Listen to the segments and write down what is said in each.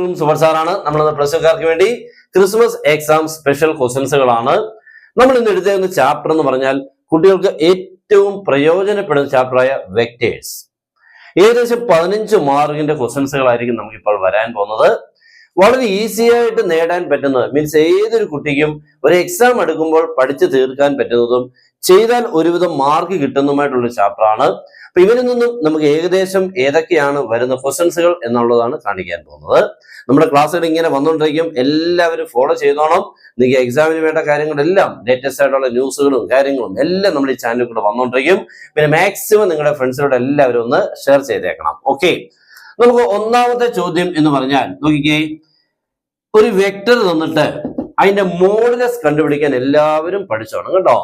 എല്ലാവർക്കും സൂപ്പർ സാറാണ്. നമ്മൾ പ്ലസ്കാർക്ക് വേണ്ടി ക്രിസ്മസ് എക്സാം സ്പെഷ്യൽ ക്വസ്റ്റൻസുകളാണ് നമ്മൾ ഇന്ന് എഴുതുന്ന ചാപ്റ്റർ എന്ന് പറഞ്ഞാൽ കുട്ടികൾക്ക് ഏറ്റവും പ്രയോജനപ്പെടുന്ന ചാപ്റ്ററായ വെക്ടേഴ്സ്. ഏകദേശം 15 മാർക്കിന്റെ ക്വസ്റ്റൻസുകളായിരിക്കും നമുക്കിപ്പോൾ വരാൻ പോകുന്നത്. വളരെ ഈസി ആയിട്ട് നേടാൻ പറ്റുന്നത് മീൻസ് ഏതൊരു കുട്ടിക്കും ഒരു എക്സാം എടുക്കുമ്പോൾ പഠിച്ചു തീർക്കാൻ പറ്റുന്നതും ചെയ്താൽ ഒരുവിധം മാർക്ക് കിട്ടുന്നതുമായിട്ടുള്ള ചാപ്റ്ററാണ്. അപ്പൊ ഇവരിൽ നിന്നും നമുക്ക് ഏകദേശം ഏതൊക്കെയാണ് വരുന്ന ക്വസ്റ്റൻസുകൾ എന്നുള്ളതാണ് കാണിക്കാൻ പോകുന്നത്. നമ്മുടെ ക്ലാസ്സുകൾ ഇങ്ങനെ വന്നുകൊണ്ടിരിക്കും, എല്ലാവരും ഫോളോ ചെയ്തോണം. നിങ്ങൾക്ക് എക്സാമിന് വേണ്ട കാര്യങ്ങളെല്ലാം ലേറ്റസ്റ്റ് ആയിട്ടുള്ള ന്യൂസുകളും കാര്യങ്ങളും എല്ലാം നമ്മുടെ ഈ ചാനലിൽ കൂടെ വന്നുകൊണ്ടിരിക്കും. പിന്നെ മാക്സിമം നിങ്ങളുടെ ഫ്രണ്ട്സിനോട് എല്ലാവരും ഒന്ന് ഷെയർ ചെയ്തേക്കണം. ഓക്കെ, നമുക്ക് ഒന്നാമത്തെ ചോദ്യം എന്ന് പറഞ്ഞാൽ നോക്കിക്കേ, ഒരു വെക്ടർ തന്നിട്ട് അതിന്റെ മോഡുലസ് കണ്ടുപിടിക്കാൻ എല്ലാവരും പഠിച്ചോണം കേട്ടോ.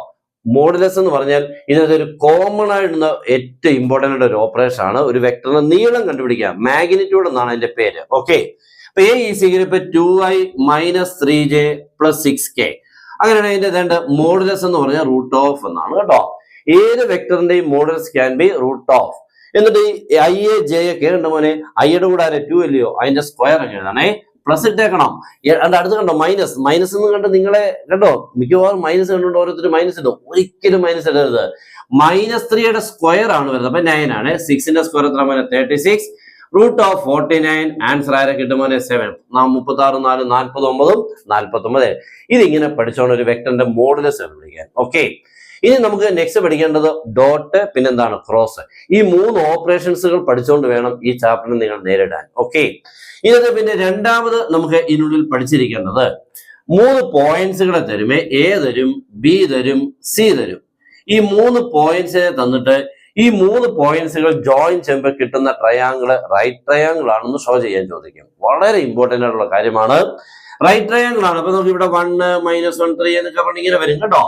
മോഡുലസ് എന്ന് പറഞ്ഞാൽ ഇതിനൊരു കോമൺ ആയിട്ടുള്ള ഏറ്റവും ഇമ്പോർട്ടൻ്റ് ആയിട്ട് ഒരു ഓപ്പറേഷൻ ആണ്. ഒരു വെക്ടറിന്റെ നീളം കണ്ടുപിടിക്കാം, മാഗ്നിറ്റ്യൂഡ് എന്നാണ് അതിന്റെ പേര്. ഓക്കെ, അപ്പൊ എ ഈസിക്കൽ ഇപ്പൊ 2i - 3j + 6k അങ്ങനെയാണ് അതിന്റെ ഏതാണ്ട് മോഡുലസ് എന്ന് പറഞ്ഞാൽ √ഓഫ് എന്നാണ് കേട്ടോ. ഏത് വെക്ടറിന്റെയും മോഡുലസ് ക്യാൻ ബി √ഓഫ്. എന്നിട്ട് ഈ i a j ഒക്കെ ഉണ്ട് മോനെ, ഐയുടെ കൂടെ 2 അല്ലയോ, അതിന്റെ സ്ക്വയർ ഒക്കെ എഴുതണേ, പ്ലസ് ഇട്ടേക്കണം. അടുത്ത് കണ്ടോ മൈനസ് എന്ന് കണ്ട് നിങ്ങളെ കണ്ടോ മിക്കവാറും മൈനസ് കണ്ടുകൊണ്ട് ഓരോരുത്തർ മൈനസ് ഇടും. ഒരിക്കലും മൈനസ് ഇടരുത്. -3യുടെ സ്ക്വയർ ആണ് വരുന്നത്, അപ്പൊ 9 ആണ്. 6ന്റെ സ്ക്വയർ എത്ര മോനെ? 36. √49 ആൻസർ ആരെ കിട്ടുമോനെ? 7. 36 4 49 49. ഇതിങ്ങനെ പഠിച്ചോണം ഒരു വെക്ടറിന്റെ മോഡുലസ് കണ്ടുപിടിക്കാൻ. ഓക്കെ, ഇനി നമുക്ക് നെക്സ്റ്റ് പഠിക്കേണ്ടത് ഡോട്ട്, പിന്നെന്താണ് ക്രോസ്. ഈ 3 ഓപ്പറേഷൻസുകൾ പഠിച്ചുകൊണ്ട് വേണം ഈ ചാപ്റ്ററിന് നിങ്ങൾ നേരിടാൻ. ഓക്കെ, ഇത് പിന്നെ രണ്ടാമത് നമുക്ക് ഇതിനുള്ളിൽ പഠിച്ചിരിക്കേണ്ടത് 3 പോയിന്റ്സുകളെ തരുമേ. എ തരും, ബി തരും, സി തരും. ഈ 3 പോയിന്റ്സിനെ തന്നിട്ട് ഈ 3 പോയിന്റ്സുകൾ ജോയിൻ ചെയ്യുമ്പോൾ കിട്ടുന്ന ട്രയാങ്കിള് റൈറ്റ് ട്രയാങ്കിൾ ആണെന്ന് ഷോ ചെയ്യാൻ ചോദിക്കും. വളരെ ഇമ്പോർട്ടന്റ് ആയിട്ടുള്ള കാര്യമാണ്. റൈറ്റ് ട്രയാങ്കിൾ ആണ്. അപ്പൊ നമുക്ക് ഇവിടെ 1 - 1 3 എന്നൊക്കെ പറഞ്ഞ് ഇങ്ങനെ വരും കേട്ടോ.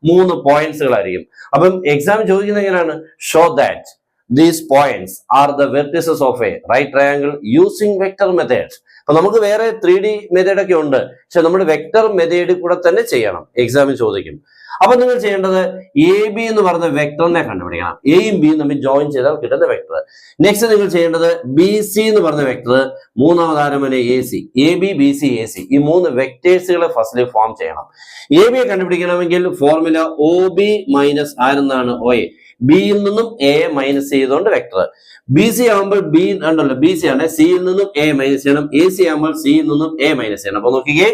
3 പോയിന്റ്സുകളായിരിക്കും. അപ്പം എക്സാം ചോദിക്കുന്നത് എങ്ങനെയാണ്? Show that these points are the vertices of a right triangle using vector method. അപ്പൊ നമുക്ക് വേറെ 3D മെത്തേഡ് ഒക്കെ ഉണ്ട്, പക്ഷെ നമ്മൾ വെക്ടർ മെത്തേഡിൽ കൂടെ തന്നെ ചെയ്യണം, എക്സാമിൽ ചോദിക്കും. അപ്പൊ നിങ്ങൾ ചെയ്യേണ്ടത് എ ബി എന്ന് പറയുന്ന വെക്ടറിനെ കണ്ടുപിടിക്കണം. എയും ബിയും തമ്മിൽ ജോയിൻ ചെയ്താൽ കിട്ടുന്ന വെക്ടർ. നെക്സ്റ്റ് നിങ്ങൾ ചെയ്യേണ്ടത് ബി സി എന്ന് പറഞ്ഞ വെക്ടർ, മൂന്നാമത് ആരമനെ A C, A B B C A C, ഈ 3 വെക്ടേഴ്സുകളെ ഫസ്റ്റ് ഫോം ചെയ്യണം. എ ബിയെ കണ്ടുപിടിക്കണമെങ്കിൽ ഫോർമുല ഒ ബി മൈനസ് ആരെന്നാണ് ഒ എ, ബിയിൽ നിന്നും എ മൈനസ് ചെയ്തുകൊണ്ട് വെക്ടർ. ബി സി ആകുമ്പോൾ ബി ഉണ്ടല്ലോ, ബി സി ആണ്, സിയിൽ നിന്നും എ മൈനസ് ചെയ്യണം. എ സി ആകുമ്പോൾ സിയിൽ നിന്നും എ മൈനസ് ചെയ്യണം. അപ്പൊ നോക്കിക്കേ,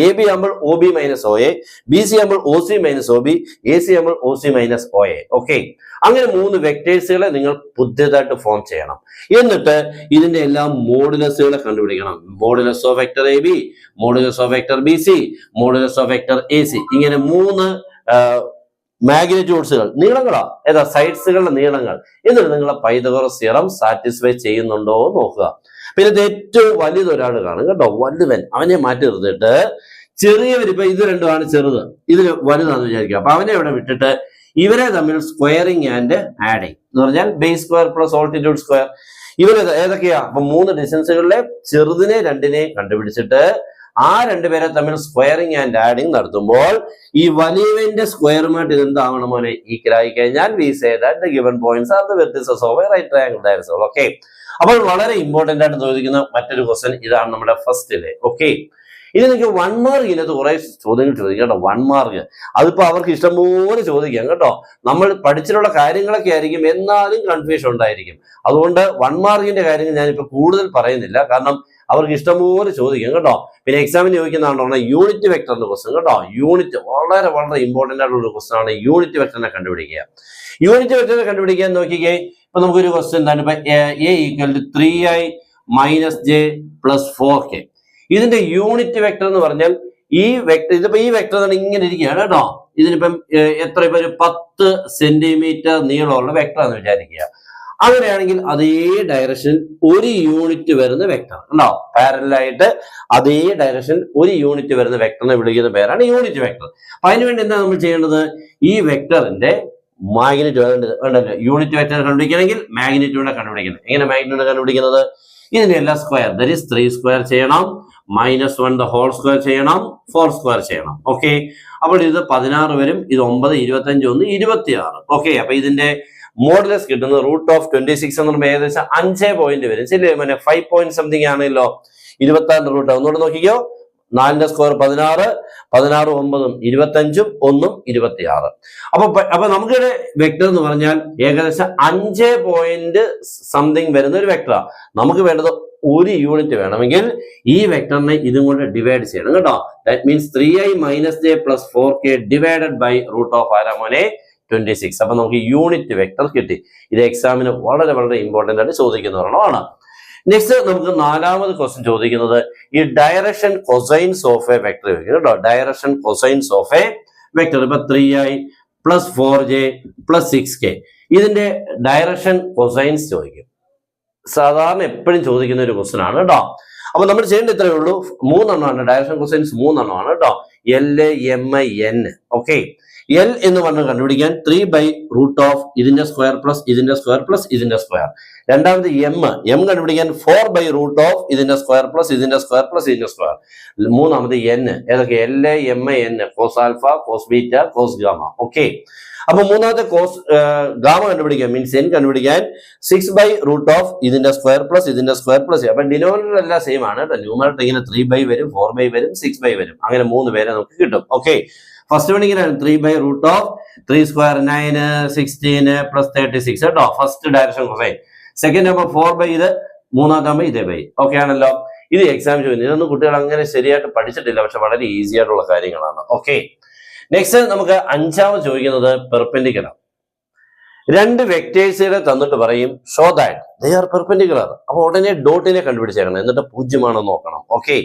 എ ബി ആകുമ്പോൾ O B minus O A, B C ആകുമ്പോൾ O C minus O B, A C ആകുമ്പോൾ O C minus O A. Okay, അങ്ങനെ 3 വെക്ടേഴ്സുകളെ നിങ്ങൾ പുതിയതായിട്ട് ഫോം ചെയ്യണം. എന്നിട്ട് ഇതിന്റെ എല്ലാം മോഡുലസുകളെ കണ്ടുപിടിക്കണം. Modulus of vector A B, modulus of vector B C, modulus of vector A C. ഇങ്ങനെ 3 മാഗ്നിറ്റ്യൂഡ്സുകൾ, നീളങ്ങളാ ഏതാ സൈഡ്സുകളുടെ നീളങ്ങൾ. എന്നിട്ട് നിങ്ങളെ പൈതഗോറസ് തിയറം സാറ്റിസ്ഫൈ ചെയ്യുന്നുണ്ടോ എന്ന് നോക്കുക. പിന്നെ ഇത് ഏറ്റവും വലുതൊരാൾ കാണും കേട്ടോ, വലുവൻ, അവനെ മാറ്റി നിർത്തിയിട്ട് ചെറിയവരിപ്പൊ ഇത് രണ്ടുമാണ് ചെറുത്, ഇതിന് വലുതാണെന്ന് വിചാരിക്കുക. അപ്പൊ അവനെ ഇവിടെ വിട്ടിട്ട് ഇവരെ തമ്മിൽ സ്ക്വയറിങ് ആൻഡ് ആഡിങ് എന്ന് പറഞ്ഞാൽ base square plus altitude square. ഇവർ ഏതൊക്കെയാ? അപ്പൊ 3 ഡിസ്റ്റൻസുകളിലെ ചെറുതിനെ 2നെ കണ്ടുപിടിച്ചിട്ട് ആ 2 പേരെ തമ്മിൽ സ്ക്വയറിങ് ആൻഡ് ആഡിങ് നടത്തുമ്പോൾ ഈ വലിയവന്റെ സ്ക്വയറുമായിട്ട് ഇതെന്താവണം മോനെ? ഈക്വൽ ആയി കഴിഞ്ഞാൽ we say that the given points are the vertices of a right triangle. That's all. Okay, അപ്പോൾ വളരെ ഇമ്പോർട്ടന്റ് ആയിട്ട് ചോദിക്കുന്ന മറ്റൊരു ക്വസ്റ്റ്യൻ ഇതാണ് നമ്മുടെ ഫസ്റ്റിലെ. ഓക്കെ, ഇനി നിങ്ങൾക്ക് 1 മാർക്ക് ഇതിനകത്ത് കുറെ ചോദ്യങ്ങൾ ചോദിക്കാം കേട്ടോ. 1 മാർക്ക് അതിപ്പോ അവർക്ക് ഇഷ്ടംപോലെ ചോദിക്കാം കേട്ടോ. നമ്മൾ പഠിച്ചിട്ടുള്ള കാര്യങ്ങളൊക്കെ ആയിരിക്കും, എന്നാലും കൺഫ്യൂഷൻ ഉണ്ടായിരിക്കും. അതുകൊണ്ട് 1 മാർക്കിന്റെ കാര്യങ്ങൾ ഞാനിപ്പോ കൂടുതൽ പറയുന്നില്ല, കാരണം അവർക്ക് ഇഷ്ടംപോലെ ചോദിക്കാം കേട്ടോ. പിന്നെ എക്സാമിന് ചോദിക്കുന്നതാണോ യൂണിറ്റ് വെക്ടറിന്റെ ക്വസ്റ്റൻ കേട്ടോ. യൂണിറ്റ് വളരെ വളരെ ഇമ്പോർട്ടന്റ് ആയിട്ടുള്ള ഒരു ക്വസ്റ്റൻ ആണ്. യൂണിറ്റ് വെക്ടറിനെ കണ്ടുപിടിക്കുക. യൂണിറ്റ് വെക്ടറിനെ കണ്ടുപിടിക്കാൻ നോക്കിക്കേ, ഇപ്പൊ നമുക്കൊരു ക്വസ്റ്റൻ എന്താണ്? ഇപ്പൊ A equal to 3i - j + 4k. ഇതിന്റെ യൂണിറ്റ് വെക്ടർ എന്ന് പറഞ്ഞാൽ ഈ വെക്ടർ, ഇതിപ്പോ ഈ വെക്ടർ ഇങ്ങനെ ഇരിക്കുകയാണ് കേട്ടോ. ഇതിനിപ്പം എത്ര, ഇപ്പൊ ഒരു 10 സെന്റിമീറ്റർ നീളമുള്ള വെക്ടർ എന്ന് വിചാരിക്കുക. അങ്ങനെയാണെങ്കിൽ അതേ ഡയറക്ഷൻ 1 യൂണിറ്റ് വരുന്ന വെക്ടർ ഉണ്ടോ, പാരലായിട്ട് അതേ ഡയറക്ഷൻ 1 യൂണിറ്റ് വരുന്ന വെക്ടറിനെ വിളിക്കുന്ന പേരാണ് യൂണിറ്റ് വെക്ടർ. അപ്പൊ അതിനുവേണ്ടി എന്താ നമ്മൾ ചെയ്യേണ്ടത്? ഈ വെക്ടറിന്റെ മാഗ്നിറ്റ്യൂഡ് വേണ്ടല്ലോ. യൂണിറ്റ് വെക്ടർ കണ്ടുപിടിക്കണമെങ്കിൽ മാഗ്നിറ്റ്യൂഡിനെ കണ്ടുപിടിക്കണം. എങ്ങനെ മാഗ്നിറ്റ്യൂഡ് കണ്ടുപിടിക്കുന്നത്? ഇതിന്റെ എല്ലാ സ്ക്വയർ, ദാറ്റ് ഈസ് 3 സ്ക്വയർ ചെയ്യണം, -1 ദ ഹോൾ സ്ക്വയർ ചെയ്യണം, 4 സ്ക്വയർ ചെയ്യണം. ഓക്കെ, അപ്പോൾ ഇത് 16 വരും, ഇത് 9, 25, 1, 26. ഓക്കെ, അപ്പൊ ഇതിന്റെ മോഡുലസ് കിട്ടുന്നത് √26 എന്ന് പറയുമ്പോൾ ഏകദേശം 5 പോയിന്റ് വരും. ശരി, 5 പോയിന്റ് സംതിങ് ആണല്ലോ. 26 റൂട്ട് ഒന്നുകൂടെ നോക്കിക്കോ. 4ന്റെ സ്ക്വയർ 16, 16 9 25 1 26. അപ്പൊ നമുക്കിവിടെ വെക്ടർ എന്ന് പറഞ്ഞാൽ ഏകദേശം 5 പോയിന്റ് സംതിങ് വരുന്ന ഒരു വെക്ടറാണ്. നമുക്ക് വേണ്ടത് 1 യൂണിറ്റ് വേണമെങ്കിൽ ഈ വെക്ടറിനെ ഇതും കൊണ്ട് ഡിവൈഡ് ചെയ്യണം കേട്ടോ. That means 3i - j + 4k divided by root of ആരാമോനെ 26. അപ്പൊ നമുക്ക് യൂണിറ്റ് വെക്ടർ കിട്ടി. ഇത് എക്സാമിന് വളരെ വളരെ ഇമ്പോർട്ടന്റ് ആയിട്ട് ചോദിക്കുന്ന ഒരെണ്ണമാണ്. നെക്സ്റ്റ് നമുക്ക് 4ാമത് ക്വസ്റ്റ്യൻ ചോദിക്കുന്നത് ഈ direction cosines of a vector കേട്ടോ. Direction cosines of a vector. ഇപ്പൊ 3i + 4j + 6k ഇതിന്റെ ഡയറക്ഷൻ കൊസൈൻസ് ചോദിക്കും. സാധാരണ എപ്പോഴും ചോദിക്കുന്ന ഒരു ക്വസ്റ്റ്യൻ ആണ് കേട്ടോ. അപ്പൊ നമ്മൾ ചെയ്യേണ്ട ഇത്രയേ ഉള്ളൂ. 3 എണ്ണമാണ് ഡയറക്ഷൻ കൊസൈൻസ്, 3 എണ്ണമാണ് കേട്ടോ. L, M, N. Okay, L എന്ന് പറഞ്ഞ് കണ്ടുപിടിക്കാൻ 3/√ ഇതിന്റെ സ്ക്വയർ പ്ലസ് ഇതിന്റെ സ്ക്വയർ പ്ലസ് ഇതിന്റെ സ്ക്വയർ. രണ്ടാമത് M കണ്ടുപിടിക്കാൻ 4/√ ഇതിന്റെ സ്ക്വയർ പ്ലസ് ഇതിന്റെ സ്ക്വയർ പ്ലസ് ഇതിന്റെ സ്ക്വയർ. മൂന്നാമത് N ഏതൊക്കെ? L, M, N. Cos alpha, cos beta, cos gamma. Okay, അപ്പൊ മൂന്നാമത്തെ കോസ് ഗാമ കണ്ടുപിടിക്കാൻ മീൻസ് N കണ്ടുപിടിക്കാൻ 6/√ ഇതിന്റെ സ്ക്വയർ പ്ലസ് ഇതിന്റെ സ്ക്വയർ പ്ലസ്. അപ്പൊ ഡിനോമിനേറ്റർ എല്ലാം സെയിം ആണ് കേട്ടോ. ന്യൂമറേറ്റർ ഇങ്ങനെ 3/, വരും, 4/, വരും, 6/, വരും. അങ്ങനെ 3 പേരെ നമുക്ക് കിട്ടും. ഓക്കെ, ഫസ്റ്റ് വൺ ഇങ്ങനെയാണ് 3/√ 3 സ്ക്വയർ 9 16 + 36 കേട്ടോ. First direction cosine. സെക്കൻഡ് ആകുമ്പോൾ 4/, ഇത് മൂന്നാമത്തെ ആകുമ്പോൾ ഇതേ ബൈ. ഓക്കെ ആണല്ലോ. ഇത് എക്സാം ചോദിക്കുന്നത്. ഇതൊന്നും കുട്ടികൾ അങ്ങനെ ശരിയായിട്ട് പഠിച്ചിട്ടില്ല, പക്ഷെ വളരെ ഈസി ആയിട്ടുള്ള കാര്യങ്ങളാണ്. ഓക്കെ, നെക്സ്റ്റ് നമുക്ക് 5ാമത് ചോദിക്കുന്നത് പെർപെൻഡിക്കുലർ. 2 വെക്ടേഴ്സുകളെ തന്നിട്ട് പറയും show that they are perpendicular. അപ്പൊ ഉടനെ ഡോട്ടിനെ കണ്ടുപിടിച്ചേക്കണം, എന്നിട്ട് 0 ആണോ നോക്കണം. ഓക്കെ,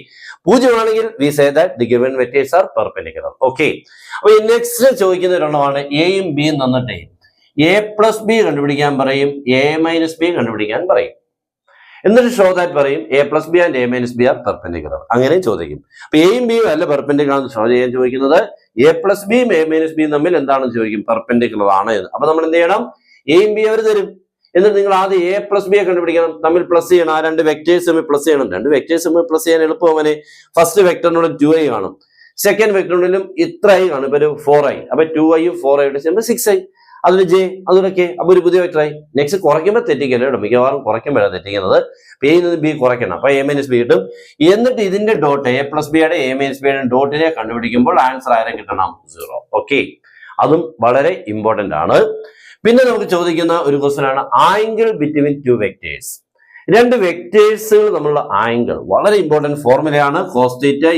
0 ആണെങ്കിൽ V say that the given vectors are perpendicular. Okay, അപ്പൊ ഈ നെക്സ്റ്റ് ചോദിക്കുന്ന ഒരെണ്ണമാണ് എയും ബിയും തന്നിട്ട് A + B കണ്ടുപിടിക്കാൻ പറയും, A - B കണ്ടുപിടിക്കാൻ പറയും. എന്നിട്ട് ഷോ ദാറ്റ് പറയും A + B and A - B are perpendicular. അങ്ങനെ ചോദിക്കും. അപ്പൊ എയും ബിയും അല്ല പെർപെൻഡിക്കുലർ ആണെന്ന് ഷോ ചെയ്യാൻ ചോദിക്കുന്നത്. A + B A - B തമ്മിൽ എന്താണെന്ന് ചോദിക്കും, പെർപെൻഡിക്കുലർ ആണ് എന്ന്. അപ്പൊ നമ്മൾ എന്ത് ചെയ്യണം? എയും ബി അവർ തരും. എന്നിട്ട് നിങ്ങൾ ആദ്യം A + B കണ്ടുപിടിക്കണം, തമ്മിൽ പ്ലസ് ചെയ്യണം. ആ 2 വെക്ടേഴ്സ് തമ്മിൽ പ്ലസ് ചെയ്യണം. 2 വെക്ടേഴ്സ് തമ്മിൽ പ്ലസ് ചെയ്യാൻ എളുപ്പം. അവനെ ഫസ്റ്റ് വെക്ടറിനോട് 2i കാണും, സെക്കൻഡ് വെക്ടറിനും ഇത്ര i കാണും. ഇപ്പൊ ഒരു 4i. അപ്പൊ 2i യും 4i ചെയ്യുമ്പോൾ 6i. അതിൽ j അതിലൊക്കെ. അപ്പൊ ഒരു പുതിയ വെക്ടറായി. നെക്സ്റ്റ് കുറയ്ക്കുമ്പോൾ തെറ്റിക്കല്ലോ കേട്ടോ. മിക്കവാറും കുറയ്ക്കുമ്പോഴാണ് തെറ്റിക്കുന്നത്. A നിന്ന് B കുറയ്ക്കണം. അപ്പൊ A - B കിട്ടും. എന്നിട്ട് ഇതിന്റെ ഡോട്ട് A + B യുടെ A - B യുടെ ഡോട്ടിനെ കണ്ടുപിടിക്കുമ്പോൾ ആൻസർ ആരെ കിട്ടണം? 0. ഓക്കെ, അതും വളരെ ഇമ്പോർട്ടന്റ് ആണ്. പിന്നെ നമുക്ക് ചോദിക്കുന്ന ഒരു ക്വസ്റ്റ്യൻ ആണ് ആംഗിൾ ബിറ്റ്വീൻ 2 വെക്ടേഴ്സ്. 2 വെക്ടേഴ്സുകൾ തമ്മിലുള്ള ആംഗിൾ വളരെ ഇമ്പോർട്ടന്റ് ഫോർമുലയാണ്. cos θ =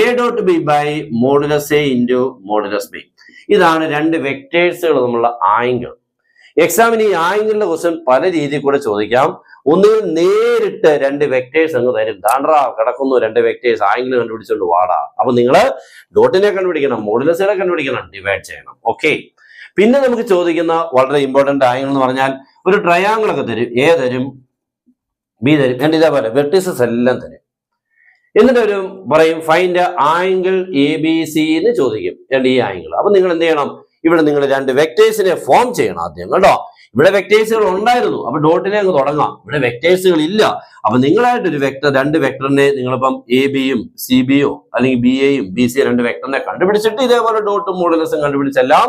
A.B / modulus A × modulus B. ഇതാണ് 2 വെക്ടേഴ്സുകൾ തമ്മിലുള്ള ആംഗിൾ. എക്സാമിന് ഈ ആംഗിളിന്റെ ക്വസ്റ്റ്യൻ പല രീതിയിൽ കൂടെ ചോദിക്കാം. ഒന്നുകിൽ നേരിട്ട് 2 വെക്ടേഴ്സ് അങ്ങ് തരും, ദാണ്ട്രാ കിടക്കുന്നു 2 വെക്ടേഴ്സ്, ആംഗിൾ കണ്ടുപിടിച്ചുകൊണ്ട് വാടാ. അപ്പൊ നിങ്ങൾ ഡോട്ടിനെ കണ്ടുപിടിക്കണം, മോഡുലസിനെ കണ്ടുപിടിക്കണം, ഡിവൈഡ് ചെയ്യണം. ഓക്കെ, പിന്നെ നമുക്ക് ചോദിക്കുന്ന വളരെ ഇമ്പോർട്ടന്റ് ആംഗിൾ എന്ന് പറഞ്ഞാൽ ഒരു ട്രയാംഗിൾ ഒക്കെ തരും. A തരും, B തരും, and ഇതേപോലെ വെർട്ടിസസ് എല്ലാം തരും. എന്നിട്ട് ഒരു പറയും ഫൈൻഡ് ആംഗിൾ ABC എന്ന് ചോദിക്കും. ഈ ആംഗിൾ. അപ്പൊ നിങ്ങൾ എന്ത് ചെയ്യണം? ഇവിടെ നിങ്ങൾ 2 വെക്ടേഴ്സിനെ ഫോം ചെയ്യണം ആദ്യം കേട്ടോ. ഇവിടെ വെക്ടേഴ്സുകൾ ഉണ്ടായിരുന്നു, അപ്പൊ ഡോട്ടിനെ അങ്ങ് തുടങ്ങാം. ഇവിടെ വെക്ടേഴ്സുകൾ ഇല്ല. അപ്പൊ നിങ്ങളായിട്ടൊരു വെക്ടർ 2 വെക്ടറിനെ നിങ്ങളിപ്പം AB-യും CB-യോ അല്ലെങ്കിൽ BA-യും BC 2 വെക്ടറിനെ കണ്ടുപിടിച്ചിട്ട് ഇതേപോലെ ഡോട്ടും മോഡുലസും കണ്ടുപിടിച്ചെല്ലാം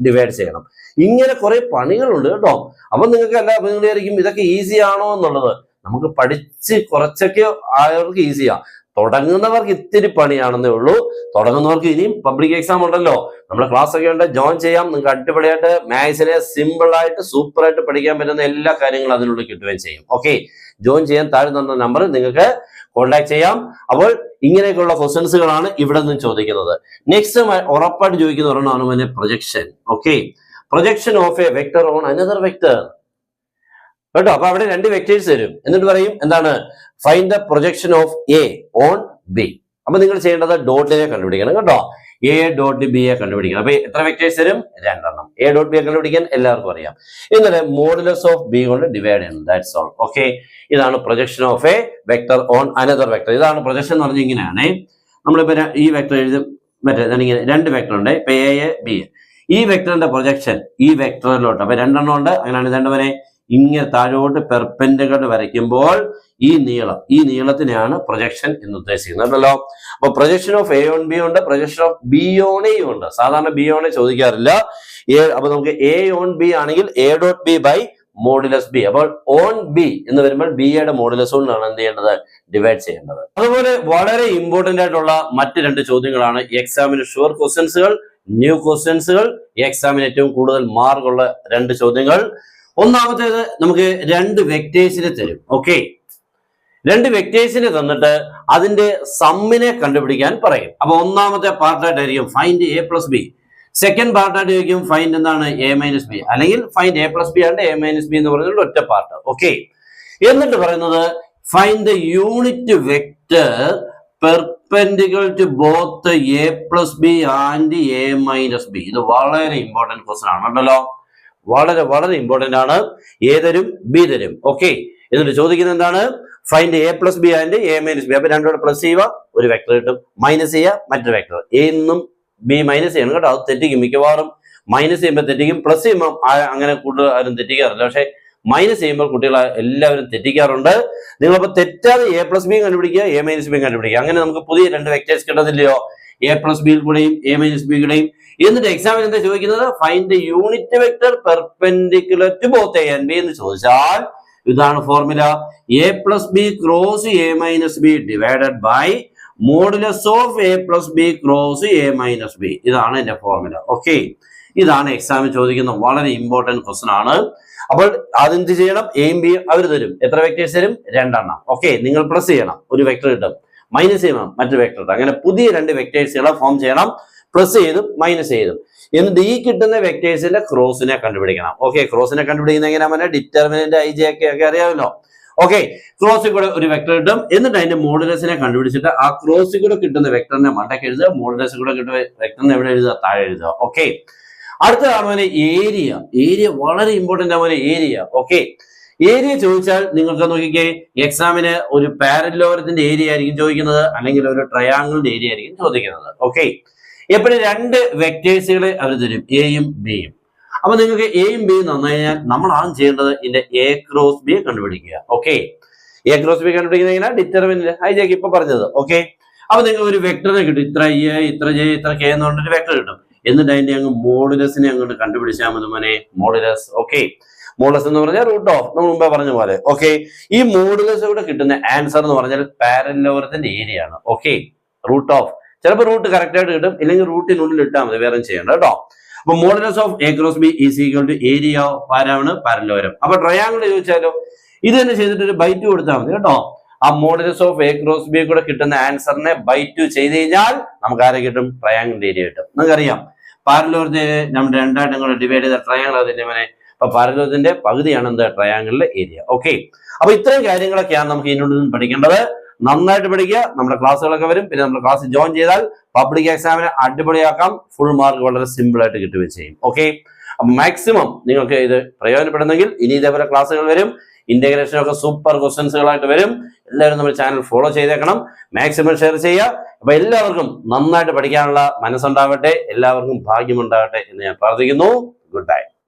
ഡിവൈഡ് ചെയ്യണം. ഇങ്ങനെ കുറെ പണികളുണ്ട് കേട്ടോ. അപ്പൊ നിങ്ങൾക്ക് എല്ലാ വിചാരിക്കും ഇതൊക്കെ ഈസി ആണോ എന്നുള്ളത്. നമുക്ക് പഠിച്ച് കുറച്ചൊക്കെ ആയവർക്ക് ഈസിയാ. തുടങ്ങുന്നവർക്ക് ഇത്തിരി പണിയാണെന്നേ ഉള്ളൂ. തുടങ്ങുന്നവർക്ക് ഇനിയും പബ്ലിക് എക്സാം ഉണ്ടല്ലോ, നമ്മുടെ ക്ലാസ് ഒക്കെ ഉണ്ട്, ജോയിൻ ചെയ്യാം. നിങ്ങൾക്ക് അടിപൊളിയായിട്ട് മാത്സിനെ സിമ്പിൾ ആയിട്ട് സൂപ്പർ ആയിട്ട് പഠിക്കാൻ പറ്റുന്ന എല്ലാ കാര്യങ്ങളും അതിനുള്ളിൽ കിട്ടുകയും ചെയ്യും. ഓക്കെ, ജോയിൻ ചെയ്യാൻ താഴെ തന്ന നമ്പർ നിങ്ങൾക്ക് കോൺടാക്ട് ചെയ്യാം. അപ്പോൾ ഇങ്ങനെയൊക്കെയുള്ള ക്വസ്റ്റ്യൻസുകളാണ് ഇവിടെ നിന്ന് ചോദിക്കുന്നത്. നെക്സ്റ്റ് ഉറപ്പായിട്ട് ചോദിക്കുന്ന ഒരെണ്ണമാണ് projection. Okay, projection of a vector on another vector കേട്ടോ. അപ്പൊ അവിടെ 2 വെക്ടേഴ്സ് തരും. എന്നിട്ട് പറയും എന്താണ്? Find the projection of A on B. അപ്പൊ നിങ്ങൾ ചെയ്യേണ്ടത് ഡോട്ടിനെ കണ്ടുപിടിക്കണം കേട്ടോ. A.B കണ്ടുപിടിക്കണം. അപ്പൊ എത്ര വെക്ടേഴ്സ് തരും? 2 എണ്ണം. A.B കണ്ടുപിടിക്കാൻ എല്ലാവർക്കും അറിയാം. എന്നിട്ട് മോഡുലസ് ഓഫ് B കൊണ്ട് ഡിവൈഡ് ചെയ്യണം. That's all. ഓക്കെ, ഇതാണ് projection of a vector on another vector. ഇതാണ് പ്രൊജക്ഷൻ എന്ന് പറഞ്ഞാൽ ഇങ്ങനെയാണ്. നമ്മളിപ്പോ ഈ വെക്ടർ എഴുതും. മറ്റേ ഇങ്ങനെ 2 വെക്ടർ ഉണ്ട്, ഇപ്പൊ A, B. ഈ വെക്ടറിന്റെ പ്രൊജക്ഷൻ ഈ വെക്ടറിലോട്ട്. അപ്പൊ 2 എണ്ണം ഉണ്ട്. അങ്ങനെയാണ് 2 വരെ ഇങ്ങനെ താഴോട്ട് പെർപെൻഡിക്കുലർ വരയ്ക്കുമ്പോൾ ഈ നീളത്തിനെയാണ് പ്രൊജക്ഷൻ എന്ന് ഉദ്ദേശിക്കുന്നത്. അപ്പൊ projection of A on B ഉണ്ട്, projection of B on A ഉണ്ട്. സാധാരണ B ഓൺ A ചോദിക്കാറില്ല. അപ്പൊ നമുക്ക് A ഓൺ B ആണെങ്കിൽ A.B / മോഡുലസ് ബി. അപ്പോൾ ഓൺ ബി എന്ന് വരുമ്പോൾ ബി യുടെ മോഡുലസ് കൊണ്ടാണ് എന്ത് ചെയ്യേണ്ടത്, ഡിവൈഡ് ചെയ്യേണ്ടത്. അതുപോലെ വളരെ ഇമ്പോർട്ടന്റ് ആയിട്ടുള്ള മറ്റ് രണ്ട് ചോദ്യങ്ങളാണ് എക്സാമിന് ഷുവർ ക്വസ്റ്റ്യൻസുകൾ, ന്യൂ ക്വസ്റ്റ്യൻസുകൾ. എക്സാമിന് ഏറ്റവും കൂടുതൽ മാർക്കുള്ള രണ്ട് ചോദ്യങ്ങൾ. ഒന്നാമത്തേത് നമുക്ക് രണ്ട് വെക്ടേഴ്സിനെ തരും. ഓക്കെ, രണ്ട് വെക്ടേഴ്സിനെ തന്നിട്ട് അതിന്റെ സമ്മിനെ കണ്ടുപിടിക്കാൻ പറയും. അപ്പൊ ഒന്നാമത്തെ പാർട്ടായിട്ടായിരിക്കും find A plus B. Second പാർട്ടായിട്ട് ചോദിക്കും ഫൈൻഡ് എന്താണ് എ മൈനസ് ബി, അല്ലെങ്കിൽ ഫൈൻഡ് എ പ്ലസ് ബി ആണ് എ മൈനസ് ബി എന്ന് പറയുന്നത് ഒറ്റ പാർട്ട്. ഓക്കെ, എന്നിട്ട് പറയുന്നത് find the unit vector perpendicular to both A plus B and A minus B. ഇത് വളരെ ഇമ്പോർട്ടന്റ് ക്വസ്റ്റൻ ആണല്ലോ, വളരെ വളരെ ഇമ്പോർട്ടന്റ് ആണ്. എ തരും, ബി തരും. ഓക്കെ, എന്നിട്ട് ചോദിക്കുന്നത് എന്താണ്, find A plus B and A minus B. അപ്പൊ രണ്ടോടെ പ്ലസ് ചെയ്യുക, ഒരു വെക്ടർ കിട്ടും. മൈനസ് ചെയ്യുക, മറ്റൊരു വെക്ടർ. എ നിന്നും ബി മൈനസ് ചെയ്യണം കേട്ടോ, അത് തെറ്റിക്കും മിക്കവാറും. മൈനസ് ചെയ്യുമ്പോൾ തെറ്റിക്കും, പ്ലസ് ചെയ്യുമ്പോൾ അങ്ങനെ കൂടുതൽ ആരും തെറ്റിക്കാറില്ല. പക്ഷെ മൈനസ് ചെയ്യുമ്പോൾ കുട്ടികൾ എല്ലാവരും തെറ്റിക്കാറുണ്ട്. നിങ്ങളപ്പോൾ തെറ്റാതെ എ പ്ലസ് ബി കണ്ടുപിടിക്കുക, എ മൈനസ് ബി കണ്ടുപിടിക്കുക. അങ്ങനെ നമുക്ക് പുതിയ രണ്ട് വെക്ടേഴ്സ് കിട്ടത്തില്ലയോ, എ പ്ലസ് ബിയിൽ കൂടെയും എ മൈനസ് ബി കൂടെയും. എന്നിട്ട് എക്സാമിൽ എന്താ ചോദിക്കുന്നത്, find the unit vector perpendicular to both A and B എന്ന് ചോദിച്ചാൽ ഇതാണ് formula. A plus B cross A minus B divided by modulus of A plus B cross A minus B. ഇതാണ് എന്റെ ഫോർമുല. ഓക്കെ, ഇതാണ് എക്സാമിൽ ചോദിക്കുന്ന വളരെ important question ആണ്. അപ്പോൾ അതെന്ത് ചെയ്യണം, എയും ബിയും അവർ തരും. എത്ര വെക്ടേഴ്സ് തരും, രണ്ടെണ്ണം. ഓക്കെ, നിങ്ങൾ പ്ലസ് ചെയ്യണം, ഒരു വെക്ടർ കിട്ടും. മൈനസ് ചെയ്യണം, മറ്റൊരു വെക്ടർ കിട്ടും. അങ്ങനെ പുതിയ രണ്ട് വെക്ടേഴ്സുകളെ ഫോം ചെയ്യണം, പ്ലസ് ചെയ്തും മൈനസ് ചെയ്തും. എന്നിട്ട് ഈ കിട്ടുന്ന വെക്ടേഴ്സിന്റെ ക്രോസിനെ കണ്ടുപിടിക്കണം. ഓക്കെ, ക്രോസിനെ കണ്ടുപിടിക്കുന്ന എങ്ങനെയാ, ഡിറ്റർമിനന്റ് ഐ ജെ ഒക്കെ അറിയാമല്ലോ. ഓക്കെ, ക്രോസിൽ കൂടെ ഒരു വെക്ടർ കിട്ടും. എന്നിട്ട് അതിന്റെ മോഡുലസിനെ കണ്ടുപിടിച്ചിട്ട് ആ ക്രോസിൽ കൂടെ കിട്ടുന്ന വെക്ടറിനെ മണ്ടയ്ക്ക് എഴുതുക, മോഡുലസിൽ കൂടെ കിട്ടുന്ന വെക്ടറിനെ എവിടെ എഴുതുക, താഴെ എഴുതുക. ഓക്കെ, അടുത്തതാണ് ഏരിയ. ഏരിയ വളരെ ഇമ്പോർട്ടന്റ് ആണ് ഏരിയ. ഓക്കെ, ഏരിയ ചോദിച്ചാൽ നിങ്ങൾക്ക് നോക്കിക്കേ, എക്സാമിന് ഒരു പാരലോരത്തിന്റെ ഏരിയ ആയിരിക്കും ചോദിക്കുന്നത്, അല്ലെങ്കിൽ ഒരു ട്രയാങ്കിളിന്റെ ഏരിയ ആയിരിക്കും ചോദിക്കുന്നത്. ഓക്കെ, എപ്പോഴും രണ്ട് വെക്ടേഴ്സുകളെ അവർ തരും, എയും ബിയും. അപ്പൊ നിങ്ങൾക്ക് എയും ബിയും തന്നു കഴിഞ്ഞാൽ നമ്മൾ ആദ്യം ചെയ്യേണ്ടത് ഇതിന്റെ എ ക്രോസ് ബി കണ്ടുപിടിക്കുക. ഓക്കെ, എ ക്രോസ് ബി കണ്ടുപിടിക്കുന്നത് എങ്ങനെ, ഡിറ്റർമിനന്റ് ഹൈജാക്ക് ഇപ്പൊ പറഞ്ഞത്. ഓക്കെ, അപ്പൊ നിങ്ങൾ ഒരു വെക്ടറിനെ കിട്ടും, ഇത്ര എ ഇത്ര ജെ ഇത്ര കെ എന്ന് പറഞ്ഞൊരു വെക്ടർ കിട്ടും. എന്നിട്ട് അതിന്റെ അങ്ങ് മോഡുലസിനെ അങ്ങോട്ട് കണ്ടുപിടിച്ചാൽ മതി മോനെ, മോഡുലസ്. ഓക്കെ, മോഡുലസ് എന്ന് പറഞ്ഞാൽ റൂട്ട് ഓഫ്, നമ്മൾ മുമ്പേ പറഞ്ഞ പോലെ. ഓക്കെ, ഈ മോഡുലസ് കൂടെ കിട്ടുന്ന ആൻസർ എന്ന് പറഞ്ഞാൽ പാരലോരത്തിന്റെ ഏരിയ ആണ്. ഓക്കെ, റൂട്ട് ഓഫ്, ചിലപ്പോൾ റൂട്ട് കറക്റ്റ് ആയിട്ട് കിട്ടും, ഇല്ലെങ്കിൽ റൂട്ടിനുള്ളിൽ ഇട്ടാൽ മതി, വേറെ ചെയ്യണ്ട കേട്ടോ. അപ്പൊ modulus of A cross B is equal to area of ആരാണ്, പാരലോരം. അപ്പൊ ട്രയാങ്കിൾ ചോദിച്ചാലോ, ഇത് തന്നെ ചെയ്തിട്ട് ഒരു ബൈ 2 കൊടുത്താൽ മതി കേട്ടോ. ആ modulus of A cross B കൂടെ കിട്ടുന്ന ആൻസറിനെ ബൈ 2 ചെയ്ത് കഴിഞ്ഞാൽ നമുക്ക് ആരെ കിട്ടും, ട്രയാങ്കിളിന്റെ ഏരിയ കിട്ടും. നിങ്ങൾക്കറിയാം പാരലോരത്തെ നമ്മൾ രണ്ടായിട്ട് നിങ്ങൾ ഡിവൈഡ് ചെയ്ത ട്രയാങ്കിൾ അതിന്റെ മോനെ. അപ്പൊ പാരലോരത്തിന്റെ പകുതിയാണ് എന്ത്, ട്രയാങ്കിളിലെ ഏരിയ. ഓക്കെ, അപ്പൊ ഇത്രയും കാര്യങ്ങളൊക്കെയാണ് നമുക്ക് ഇതിനോട് നിന്ന് പഠിക്കേണ്ടത്. നന്നായിട്ട് പഠിക്കുക, നമ്മുടെ ക്ലാസ്സുകളൊക്കെ വരും. പിന്നെ നമ്മുടെ ക്ലാസ് ജോയിൻ ചെയ്താൽ പബ്ലിക് എക്സാമിന് അടിപൊളിയാക്കാം, ഫുൾ മാർക്ക് വളരെ സിമ്പിൾ ആയിട്ട് കിട്ടുകയും ചെയ്യും. ഓക്കെ, അപ്പൊ മാക്സിമം നിങ്ങൾക്ക് ഇത് പ്രയോജനപ്പെടുന്നെങ്കിൽ ഇനി ഇതേപോലെ ക്ലാസ്സുകൾ വരും. ഇന്റഗ്രേഷൻ ഒക്കെ സൂപ്പർ ക്വസ്റ്റൻസുകളായിട്ട് വരും. എല്ലാവരും നമ്മുടെ ചാനൽ ഫോളോ ചെയ്തേക്കണം, മാക്സിമം ഷെയർ ചെയ്യുക. അപ്പൊ എല്ലാവർക്കും നന്നായിട്ട് പഠിക്കാനുള്ള മനസ്സുണ്ടാവട്ടെ, എല്ലാവർക്കും ഭാഗ്യമുണ്ടാകട്ടെ എന്ന് ഞാൻ പ്രാർത്ഥിക്കുന്നു. Good bye.